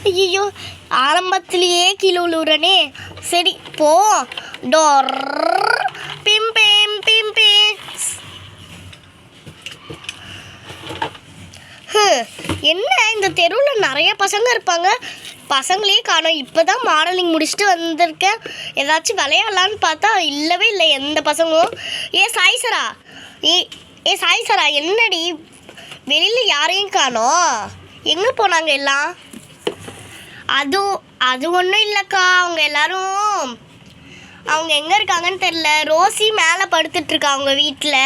ஐயோ ஆரம்பத்திலேயே கீழே விழுவுறனே. சரி போ. Door Pym Pym Pym Pym. என்ன இந்த தெருவில் நிறைய பசங்க இருப்பாங்க, பசங்களே காணோம். இப்போ தான் மாடலிங் முடிச்சுட்டு வந்திருக்கேன். ஏதாச்சும் விளையாடலான்னு பார்த்தா இல்லவே இல்லை எந்த பசங்களும். சாய்சரா ஏ சாய்சரா, என்னடி வெளியில் யாரையும் காணோம்? எங்கே போனாங்க எல்லாம்? அது ஒன்றும் இல்லைக்கா, அவங்க எங்கே இருக்காங்கன்னு தெரில. ரோசி மேலே படுத்துட்ருக்கா அவங்க வீட்டில்.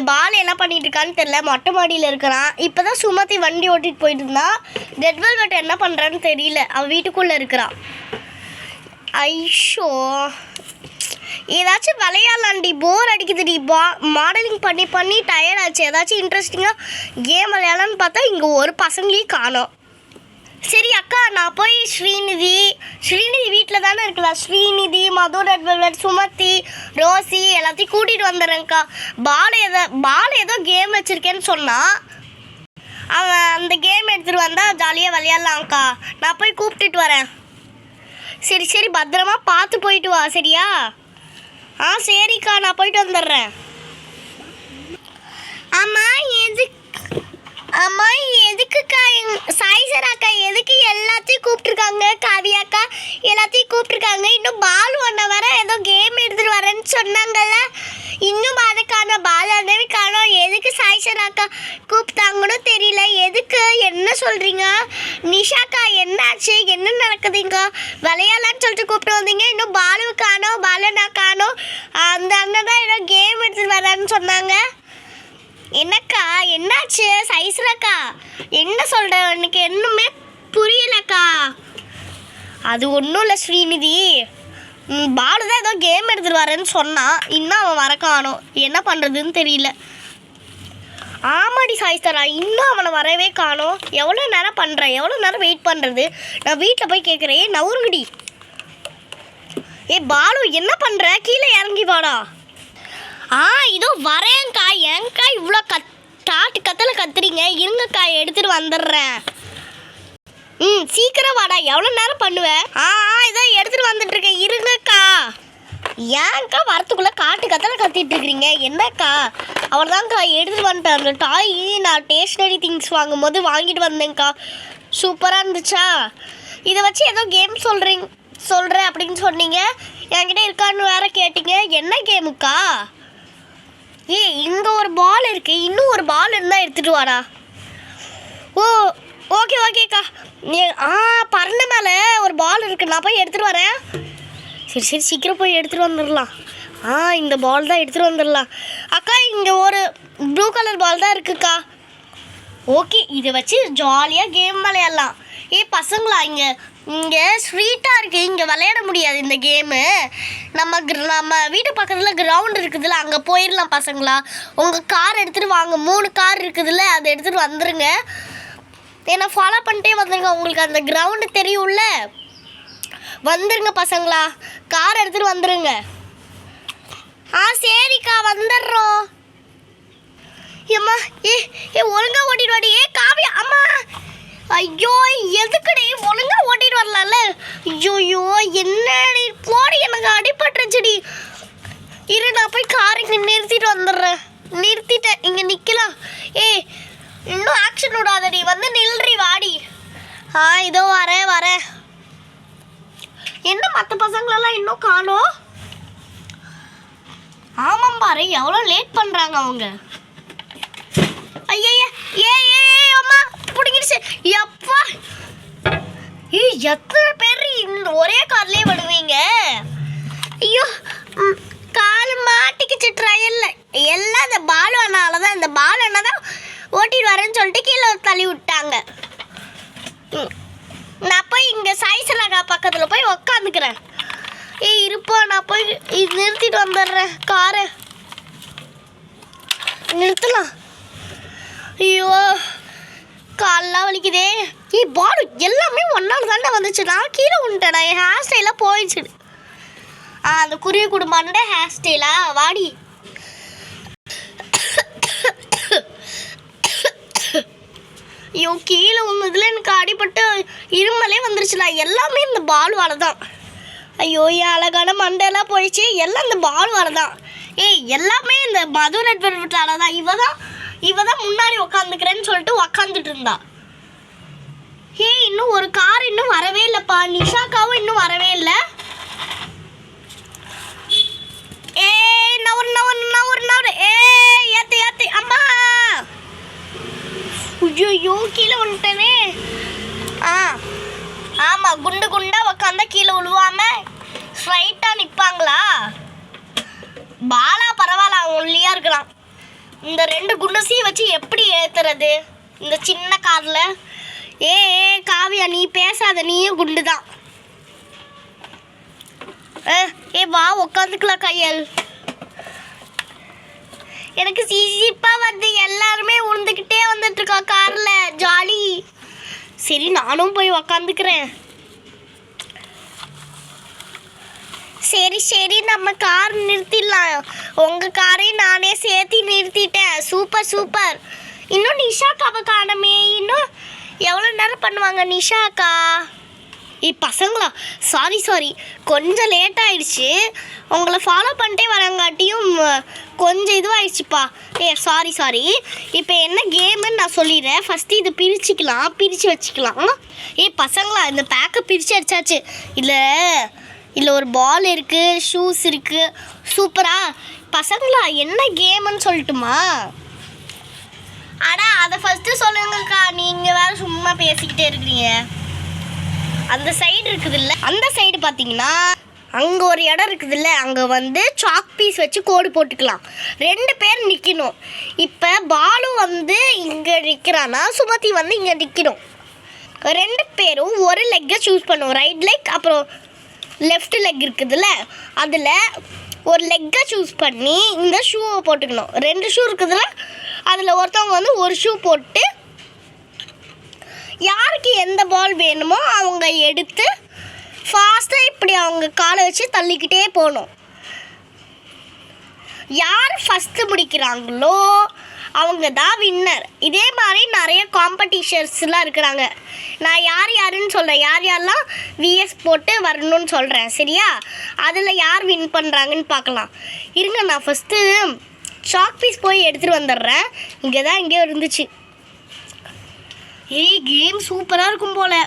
பால் என்ன பண்ணிட்டு இருக்கான்னு தெரில, மொட்டை மாடியில் இருக்கிறான். இப்போ தான் சுமதி வண்டி ஓட்டிகிட்டு போயிட்டு இருந்தான். ரெட் வெல்வெட் என்ன பண்ணுறான்னு தெரியல, அவள் வீட்டுக்குள்ளே இருக்கிறான். ஐஷோ, ஏதாச்சும் விளையாடலாண்டி, போர் அடிக்குதுடி. மாடலிங் பண்ணி பண்ணி டயர்ட் ஆச்சு. ஏதாச்சும் இன்ட்ரெஸ்டிங்காக கேம் விளையாடலான்னு பார்த்தா இங்கே ஒரு பசங்களையும் காணோம். சரி அக்கா, நான் போய் ஸ்ரீநிதி வீட்டில் தானே இருக்கலாம். ஸ்ரீநிதி, மது, ரெட் வெல்வெட், சுமதி, ரோசி எல்லாத்தையும் கூட்டிகிட்டு வந்துடுறேங்க்கா. பால் ஏதோ கேம் வச்சுருக்கேன்னு சொன்னான். அவன் அந்த கேம் எடுத்துகிட்டு வந்தால் ஜாலியாக விளையாடலாம்க்கா. நான் போய் கூப்பிட்டுட்டு வரேன். சரி பத்திரமா பார்த்து போயிட்டு வா, சரியா? சரிக்கா, நான் போயிட்டு வந்துடுறேன். அம்மா எதுக்குக்கா சாய்சரா அக்கா எதுக்கு எல்லாத்தையும் கூப்பிட்ருக்காங்க? காவியாக்கா எல்லாத்தையும் கூப்பிட்ருக்காங்க. இன்னும் பால் ஒன்றை வர ஏதோ கேம் எடுத்துகிட்டு வரேன்னு சொன்னாங்கல்ல, இன்னும் அதை காணோம். பால் அண்ணவே காணோம். எதுக்கு சாய்சரா அக்கா கூப்பிட்டாங்கன்னு தெரியல. எதுக்கு, என்ன சொல்கிறீங்க? நிஷாக்கா என்னாச்சு, என்ன நடக்குதுங்க? விளையாடலான்னு சொல்லிட்டு கூப்பிட்டு வந்தீங்க, இன்னும் பாலு காணோம், பாலண்ணா காணோம். அந்த அண்ணன் தான் ஏதோ கேம் எடுத்துகிட்டு வரேன்னு சொன்னாங்க. என்னக்கா என்னாச்சு? சைஸ்ராக்கா என்ன சொல்கிற? எனக்கு என்னமே புரியலக்கா. அது ஒன்றும் இல்லை ஸ்ரீநிதி, பாலு தான் ஏதோ கேம் எடுத்துகிட்டு வரேன்னு சொன்னான். இன்னும் அவன் வர காணோம். என்ன பண்ணுறதுன்னு தெரியல. ஆமாடி சாய்ஸ்தரா, இன்னும் அவனை வரவே காணோம். எவ்வளோ நேரம் பண்ணுறேன், எவ்வளோ நேரம் வெயிட் பண்ணுறது? நான் வீட்டில் போய் கேட்குறேன். நவுருங்கடி. பாலு என்ன பண்ணுற? கீழே இறங்கி வாடா. இதோ வரேன்க்கா. ஏங்க்கா இவ்வளோ கத்தலை கத்துறீங்க? இருங்கக்கா, எடுத்துகிட்டு வந்துடுறேன். சீக்கிரம் வாடா. எவ்வளோ நேரம் பண்ணுவேன்? இதோ எடுத்துகிட்டு வந்துட்டுருக்கேன், இருங்கக்கா. ஏன்க்கா வரத்துக்குள்ளே கத்தலை கத்திட்டு இருக்கிறீங்க? என்னக்கா? அவர் தான்க்கா எடுத்துகிட்டு வந்துட்டேன். அந்த டாய் நான் ஸ்டேஷ்னரி திங்ஸ் வாங்கும்போது வாங்கிட்டு வந்தேங்க்கா. சூப்பராக இருந்துச்சா? இதை வச்சு ஏதோ கேம் சொல்கிறேன் அப்படின்னு சொன்னீங்க. என்கிட்ட இருக்கான்னு வேற கேட்டீங்க. என்ன கேமுக்கா? இங்கே ஒரு பால் இருக்குது, இன்னும் ஒரு பால் இருந்தால் எடுத்துகிட்டு வாடா. ஓகேக்கா. பறந்த மேலே ஒரு பால் இருக்குது, நான் போய் எடுத்துகிட்டு வரேன். சரி சீக்கிரம் போய் எடுத்துகிட்டு வந்துடலாம். இந்த பால் தான் எடுத்துகிட்டு வந்துடலாம். அக்கா இங்கே ஒரு ப்ளூ கலர் பால் தான் இருக்குக்கா. ஓகே, இதை வச்சு ஜாலியாக கேம் விளையாடலாம். பசங்களா, இங்கே ஸ்வீட்டாக இருக்குது, இங்கே விளையாட முடியாது இந்த கேமு. நம்ம வீட்டு பக்கத்தில் கிரவுண்ட் இருக்குதுல்ல, அங்கே போயிடலாம் பசங்களா. உங்கள் கார் எடுத்துகிட்டு வாங்க, 3 கார் இருக்குதுல்ல, அதை எடுத்துகிட்டு வந்துடுங்க. என்னை ஃபாலோ பண்ணிட்டே வந்துடுங்க. உங்களுக்கு அந்த கிரவுண்டு தெரியும்ல, வந்துடுங்க பசங்களா. கார் எடுத்துகிட்டு வந்துடுங்க. சரிக்கா, வந்துடுறோம். ஏம்மா ஒழுங்கா ஓட்டிட்டு வாடி. காவியா, அம்மா ஐயோ எதுக்குடி ஒழுங்கா ஓட்டிட்டு வரலாம்ல? ஐயோ என்னடி போடி, எனக்கு அடிபட்டுருச்சுடி. இரு, நான் போய் காரை இங்கே நிறுத்திட்டு வந்துடுறேன். நிறுத்திட்டேன், இங்கே நிற்கலாம். இன்னும் ஆக்ஷன் விடாதடி, வந்து நில்றி வாடி. இதோ வரேன். என்ன மற்ற பசங்களெல்லாம் இன்னும் காணோம்? ஆமாம் பாரு, எவ்வளோ லேட் பண்ணுறாங்க அவங்க. அம்மா பிடிங்கிடுச்சு. எப்பா எத்தனை பேர் ஒரே கார்லேயே விடுவீங்க? ஐயோ, கால் மாட்டிக்கிச்சு ட்ரையல்ல. எல்லாம் இந்த பால் அண்ணால தான். இந்த பால் அண்ணா தான் ஓட்டிட்டு வரேன்னு சொல்லிட்டு கீழே தள்ளி விட்டாங்க. நான் போய் இங்கே சாய்சலாக்கா பக்கத்தில் போய் உக்காந்துக்கிறேன். இருப்பா, நான் போய் நிறுத்திட்டு வந்துடுறேன். காரை நிறுத்தலாம். ஐயோ காலெலாம் வலிக்குதே. பாலு எல்லாமே ஒன்றால் தானே வந்துச்சு. நான் கீழே விட்டேன். என் ஹேர் ஸ்டைலாக போயிடுச்சு. அந்த குருவி குடும்பம்னோட ஹேர் ஸ்டைலா? வாடி. ஐயோ கீழே விழுந்ததுல எனக்கு அடிபட்டு இருமல் விழுந்துருச்சுல, எல்லாமே இந்த பாலுவால தான். ஐயோ என் அழகான மண்டெல்லாம் போயிடுச்சு, எல்லாம் இந்த பாலுவால தான். ஏய் எல்லாமே இந்த மது நட்பட்டால தான். இவ தான் முன்னாடி உக்காந்துக்கிறேன்னு சொல்லிட்டு உக்காந்துட்டு இருந்தா. ஏய் இன்னும் ஒரு கார் இன்னும் வரவே இல்லைப்பா. நிஷாக்காவும் இன்னும் வரவே இல்லை. ஏய் நவர் ஏத்தி அம்மா. ஐயோ கீழே வந்துட்டேனே. ஆமாம், குண்டு குண்டா உக்காந்தா கீழே விழுவாம ஸ்ட்ரைட்டாக நிற்பாங்களா? பாலா பரவாயில்ல, அவன் ஒல்லியா இருக்கலாம். இந்த 2 குண்டசையும் வச்சு எப்படி ஏற்றுறது இந்த சின்ன காரில்? ஏ காவியா நீ பேசாத, நீயும் குண்டு தான். ஏ வா உக்காந்துக்கலாம் கையல். எனக்கு சிரிப்பாக வந்து எல்லாருமே உழுந்துக்கிட்டே வந்துட்டுருக்கா காரில், ஜாலி. சரி நானும் போய் உக்காந்துக்கிறேன். சரி நம்ம கார் நிறுத்திடலாம். உங்கள் காரையும் நானே சேர்த்து நிறுத்திட்டேன். சூப்பர். இன்னும் நிஷாக்காவை காணமே. இன்னும் எவ்வளோ நேரம் பண்ணுவாங்க நிஷாக்கா? பசங்களா சாரி கொஞ்சம் லேட் ஆயிடுச்சு. உங்களை ஃபாலோ பண்ணிட்டே வரங்காட்டியும் கொஞ்சம் இதுவாகிடுச்சுப்பா. சாரி. இப்போ என்ன கேமுன்னு நான் சொல்லிடுறேன். ஃபஸ்ட்டு இது பிரித்து வச்சுக்கலாம். பசங்களா இந்த பேக்கை பிரித்து அடிச்சாச்சு. இதில் ஒரு பால் இருக்குது, ஷூஸ் இருக்குது. சூப்பரா பசங்களா என்ன கேமுன்னு சொல்லட்டுமா? ஆனால் அதை ஃபஸ்ட்டு சொல்லுங்கக்கா, நீங்கள் வேறு சும்மா பேசிக்கிட்டே இருக்கிறீங்க. அந்த சைடு இருக்குதுல்ல, அந்த சைடு பார்த்தீங்கன்னா அங்கே ஒரு இடம் இருக்குதுல்ல, அங்கே வந்து சாக் பீஸ் வச்சு கோடு போட்டுக்கலாம். 2 பேர் நிற்கணும். இப்போ பாலு வந்து இங்கே நிற்கிறான்னா சுமதி வந்து இங்கே நிற்கணும். 2 பேரும் ஒரு லெக்கை சூஸ் பண்ணுவோம். ரைட் லெக் அப்புறம் லெஃப்ட் லெக் இருக்குதுல்ல, அதில் ஒரு லெக்கை சூஸ் பண்ணி இந்த ஷூவை போட்டுக்கணும். 2 ஷூ இருக்குதுல்ல, அதில் ஒருத்தவங்க வந்து ஒரு ஷூ போட்டு யாருக்கு எந்த பால் வேணுமோ அவங்க எடுத்து ஃபாஸ்ட்டாக இப்படி அவங்க காலை வச்சு தள்ளிக்கிட்டே போகணும். யார் ஃபஸ்ட்டு முடிக்கிறாங்களோ அவங்க தான் வின்னர். இதே மாதிரி நிறைய காம்படிஷன்ஸ்லாம் இருக்கிறாங்க. நான் யாருன்னு சொல்கிறேன், யாரெல்லாம் விஎஸ் போட்டு வரணும்னு சொல்கிறேன். சரியா? அதில் யார் வின் பண்ணுறாங்கன்னு பார்க்கலாம். இருங்க, நான் ஃபஸ்ட்டு சாக் பீஸ் போய் எடுத்துகிட்டு வந்துடுறேன். இங்கே தான் எங்கேயோ இருந்துச்சு. கேம் சூப்பராக இருக்கும் போல்.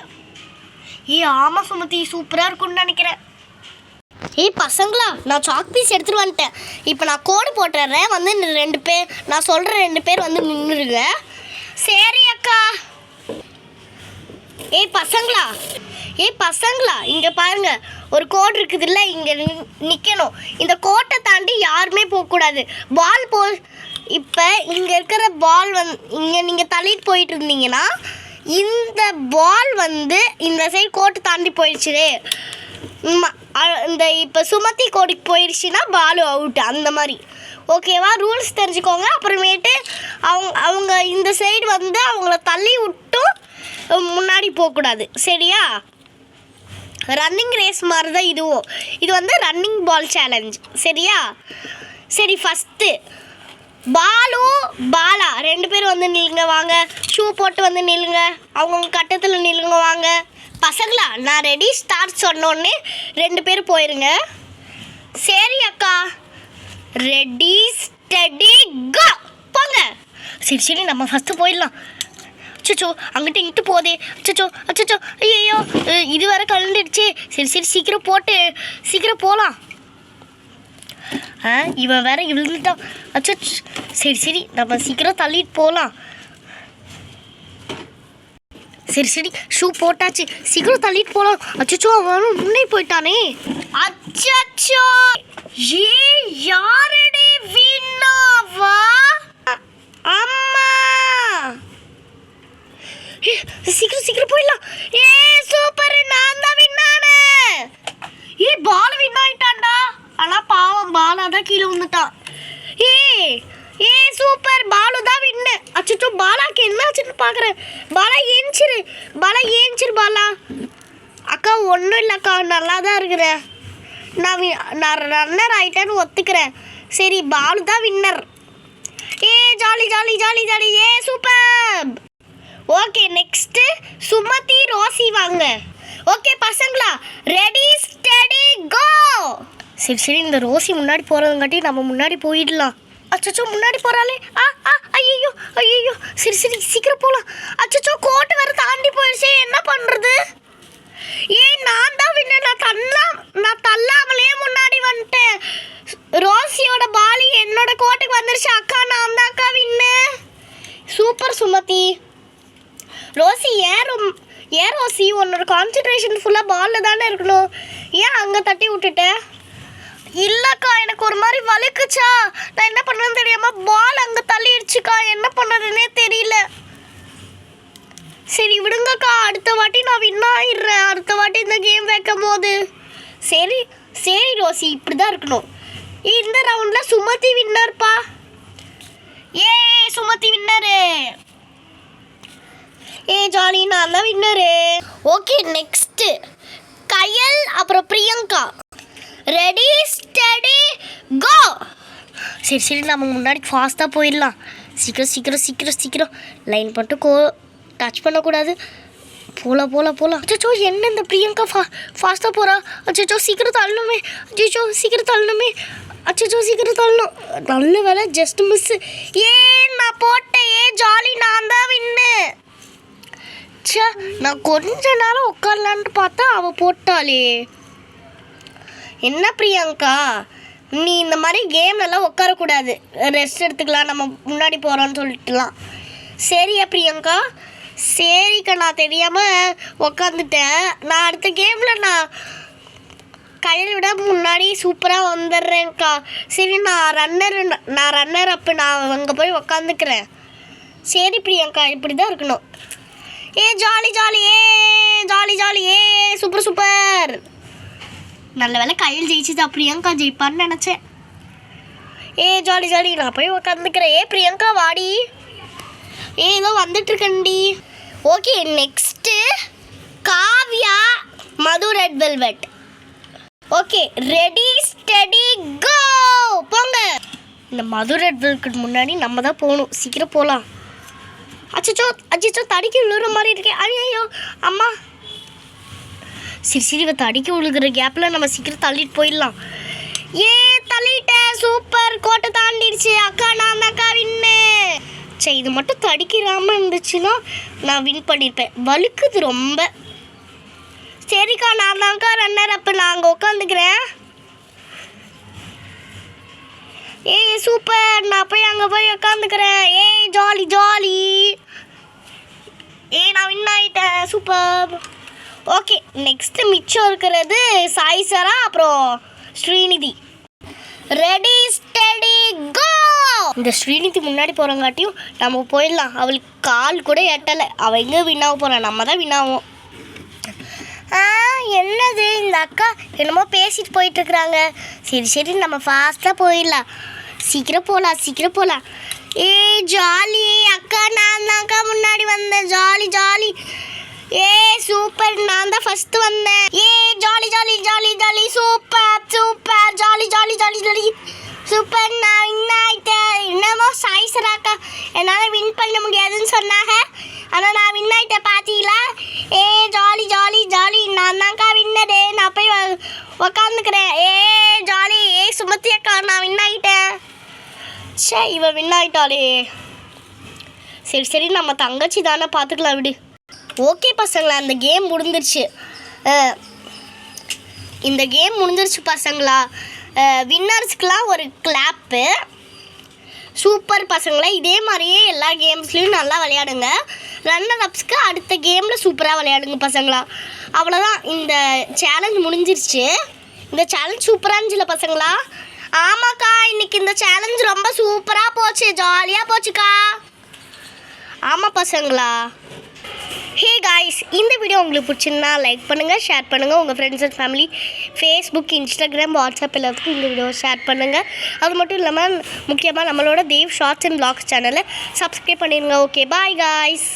ஆமாம் சுமதி, சூப்பராக இருக்கும்னு நினைக்கிறேன். பசங்களா நான் சாக் பீஸ் எடுத்துகிட்டு வந்துட்டேன். இப்போ நான் கோடு போட்டுறேன். வந்து 2 பேர், நான் சொல்கிற 2 பேர் வந்து நின்றுருங்க. சரி அக்கா. பசங்களா இங்கே பாருங்கள், ஒரு கோடு இருக்குதுல்ல, இங்கே நிற்கணும். இந்த கோட்டை தாண்டி யாருமே போகக்கூடாது. பால் இப்போ இங்கே இருக்கிற பால் இங்கே நீங்கள் தள்ளிட்டு போயிட்டு இருந்தீங்கன்னா இந்த பால் வந்து இந்த சைடு கோட்டை தாண்டி போயிடுச்சு. இந்த இப்போ சுமதி கோடிக்கு போயிடுச்சுன்னா பாலு அவுட்டு. அந்த மாதிரி ஓகேவா? ரூல்ஸ் தெரிஞ்சுக்கோங்க. அப்புறமேட்டு அவங்க இந்த சைடு வந்து அவங்கள தள்ளி விட்டும் முன்னாடி போகக்கூடாது. சரியா? ரன்னிங் ரேஸ் மாதிரி தான் இதுவும். இது வந்து ரன்னிங் பால் சேலஞ்ச். சரியா? சரி, ஃபஸ்ட்டு பாலா 2 பேர் வந்து நில்லுங்க, வாங்க. ஷூ போட்டு வந்து நில்லுங்க, அவங்கவுங்க கட்டத்தில் நில்லுங்க, வாங்க. பசங்களா நான் ரெடி ஸ்டார்ட் சொன்னோடனே 2 பேர் போயிருங்க. சரி அக்கா, ரெடி ஸ்டடி கோ, போங்க. சரி நம்ம ஃபஸ்ட்டு போயிடலாம். அச்சோ அங்கிட்ட இங்கிட்டு போதே. அச்சோ ஐயோ, இது வேற கலந்துடுச்சு. சரி சீக்கிரம் போகலாம். இவன் வேற விழுந்துட்டான். அச்சோ சரி நம்ம சீக்கிரம் தள்ளிட்டு போகலாம். சரி ஷூ போட்டாச்சு, சீக்கிரம் தள்ளிட்டு போகலாம். அச்சோ அவன் முன்னே போயிட்டானே. அச்சோ யாரடி வின்னாவா? அம்மா சீக்கிரம் போயிடலாம். சூப்பர், நான் தான் வின்னானே. Ball win ஆயிட்டான்டா. ஆனால் பாவம் பாலா தான் கீழே வந்துட்டான். சூப்பர், பாலு தான் வின்னு. அச்சோ பாலாக்கு என்ன ஆச்சுன்னு பார்க்குறேன். பாலா ஏஞ்சிரு பாலா. அக்கா ஒன்றும் இல்லைக்கா, நல்லா தான் இருக்கிறேன். நான் ரன்னர் ஆகிட்டேன்னு ஒத்துக்கிறேன். சரி, பாலு தான் winner. Jolly super. Okay, next Sumathi Rosy வாங்க. ஓகே பசங்களா, ரெடி ஸ்டடி கோ. சரி இந்த ரோசி முன்னாடி போகிறதுங்காட்டி நம்ம முன்னாடி போயிடலாம். அச்சோ முன்னாடி போகிறாளே. ஐயோ ஐயோ. சரி சீக்கிரம் போகலாம். அச்சோ கோட்டை வேறு தாண்டி போயிடுச்சு, என்ன பண்ணுறது? நான் தான் வின்னர். நான் தள்ளாமலே முன்னாடி வந்துட்டேன். ரோசியோட பாலி என்னோட கோட்டுக்கு வந்துருச்சு. அக்கா நான் தான் அக்கா வின்னு. சூப்பர் சுமதி. ரோசி ஏன் ரோசி உன்னோட கான்சன்ட்ரேஷன் ஃபுல்லாக பாலில் தானே இருக்கணும், ஏன் அங்கே தட்டி விட்டுட்டேன்? இல்லைக்கா எனக்கு ஒரு மாதிரி வலிக்குச்சா, நான் என்ன பண்ணுறேன்னு தெரியாமல் பால் அங்கே தள்ளிடுச்சுக்கா, என்ன பண்ணுறதுனே தெரியல. சரி விடுங்கக்கா, அடுத்த வாட்டி நான் வின் ஆயிடுறேன், அடுத்த வாட்டி இந்த கேம் வைக்கும் போது. சரி ரோசி இப்படி தான் இருக்கணும். இந்த ரவுண்டில் சுமதி வின்னர்ப்பா. சுமதி வின்னரு. ஜாலி, நான் தான் வின்னரு. ஓகே நெக்ஸ்ட்டு கயல் அப்புறம் பிரியங்கா. Ready steady go. சரி நம்ம முன்னாடி ஃபாஸ்ட்டாக போயிடலாம். சீக்கிரம் லைன் மட்டும் டச் பண்ணக்கூடாது. போகலாம். அச்சோ என்ன இந்த பிரியங்கா ஃபாஸ்ட்டாக போகிறா. அச்சோ சீக்கிரம் தள்ளணுமே. அச்சோ சீக்கிரம் தள்ளணும். நல்ல வேலை, ஜஸ்ட் மிஸ். நான் போட்டேன். ஜாலி, நான் தான் வின்னு. நான் கொஞ்ச நேரம் உட்காரலான்ட்டு பார்த்தா அவள் போட்டாளே. என்ன பிரியங்கா, நீ இந்த மாதிரி கேம்லலாம் உட்காரக்கூடாது, ரெஸ்ட் எடுத்துக்கலாம், நம்ம முன்னாடி போகிறோன்னு சொல்லிட்டுலாம். சரியா பிரியங்கா? சரிக்கா, நான் தெரியாமல் உக்காந்துட்டேன். நான் அடுத்த கேமில் நான் கையில் விட முன்னாடி சூப்பராக வந்துடுறேன்க்கா. சரி நான் ரன்னர் அப்போ நான் அங்கே போய் உக்காந்துக்கிறேன். சரி பிரியங்கா, இப்படி தான் இருக்கணும். Jolly super. நல்ல வேலை கையில் ஜெயிச்சுதா, பிரியங்கா ஜெயிப்பான்னு நினச்சேன். ஜாலி நான் போய் உக்காந்துக்கிறேன். பிரியங்கா வாடி. ஏதோ வந்துட்டுருக்கண்டி. Okay next Kavya Madhu red velvet. Okay ready steady go. போங்க. இந்த மது ரெட் வெல்வெட் முன்னாடி நம்ம தான் போகணும். சீக்கிரம் போகலாம். அச்சோ தடிக்க விழுற மாதிரி இருக்கேன். ஐயோ அம்மா. சரி தடிக்க விழுகிற கேப்பில் நம்ம சீக்கிரம் தள்ளிட்டு போயிடலாம். தள்ளிட்டேன். சூப்பர், கோட்டை தாண்டிடுச்சு. அக்கா நான் அக்கா வின்னு. சரி இது மட்டும் தடிக்கிறாமல் இருந்துச்சுன்னா நான் வின் பண்ணியிருப்பேன். வலுக்குது ரொம்ப. சரிக்கா, நான் தான்க்கா ரன்னர் அப்போ நான் அங்கே உட்காந்துக்கிறேன். சூப்பர், நான் போய் அங்கே போய் உட்காந்துக்கிறேன். ஜாலி. நான் வின் ஆகிட்டேன். சூப்பர். ஓகே நெக்ஸ்ட்டு மிச்சம் இருக்கிறது சாய் சரா அப்புறம் ஸ்ரீநிதி. ரெடி ஸ்டடி கோ. இந்த ஸ்ரீநிதி முன்னாடி போகிறங்காட்டியும் நம்ம போயிடலாம். அவளுக்கு கால் கூட எட்டலை. அவள் எங்கே வின்னாக போகிறான், நம்ம தான் வின்னாகும். என்னது இந்த அக்கா என்னமோ பேசிட்டு போயிட்டுருக்குறாங்க. சரி நம்ம ஃபாஸ்ட்டாக போயிடலாம். சீக்கிரம் போகலாம். ஜாலி அக்கா, நான் தான் அக்கா முன்னாடி வந்தேன். ஜாலி. சூப்பர், நான் தான் ஃபஸ்ட்டு வந்தேன். Jolly super jolly super. நான் வின் ஆகிட்டேன். என்னமோ சாய் சராக்கா என்னால் வின் பண்ண முடியாதுன்னு சொன்னாங்க, ஆனால் நான் வின் ஆகிட்டேன். பார்த்தீங்களா? ஜாலி நான் தான்க்கா வின்னரு. நான் போய் உக்காந்துக்கிறேன். ஜாலி. சுமதி அக்கா நான் வின் ஆகிட்டேன். இவன் வின் ஆகிட்டாளே. சரி நம்ம தங்கச்சி தானே, பார்த்துக்கலாம் விடு. ஓகே பசங்களா, அந்த கேம் முடிஞ்சிருச்சு. இந்த கேம் முடிஞ்சிருச்சு பசங்களா. வின்னர்ஸ்க்கெலாம் ஒரு கிளாப்பு. சூப்பர் பசங்களா, இதே மாதிரியே எல்லா கேம்ஸ்லேயும் நல்லா விளையாடுங்க. ரன்னர் அப்ஸ்க்கு அடுத்த கேமில் சூப்பராக விளையாடுங்க பசங்களா. அவ்வளோதான், இந்த சேலஞ்ச் முடிஞ்சிருச்சு. இந்த சேலஞ்ச் சூப்பராக இருந்துச்சுல பசங்களா? ஆமாக்கா, இன்றைக்கி இந்த சேலஞ்ச் ரொம்ப சூப்பராக போச்சு, ஜாலியாக போச்சுக்கா. ஆமாம் பசங்களா. ஹே காய்ஸ், இந்த வீடியோ உங்களுக்கு பிடிச்சிருந்தா லைக் பண்ணுங்கள், ஷேர் பண்ணுங்கள். உங்கள் friends and family Facebook, Instagram, WhatsApp எல்லாத்துக்கும் இந்த வீடியோ ஷேர் பண்ணுங்கள். அது மட்டும் இல்லாமல் முக்கியமாக நம்மளோட தேவ் ஷார்ட்ஸ் அண்ட் வ்ளாக்ஸ் சேனலை சப்ஸ்கிரைப் பண்ணிடுங்க. Okay bye guys.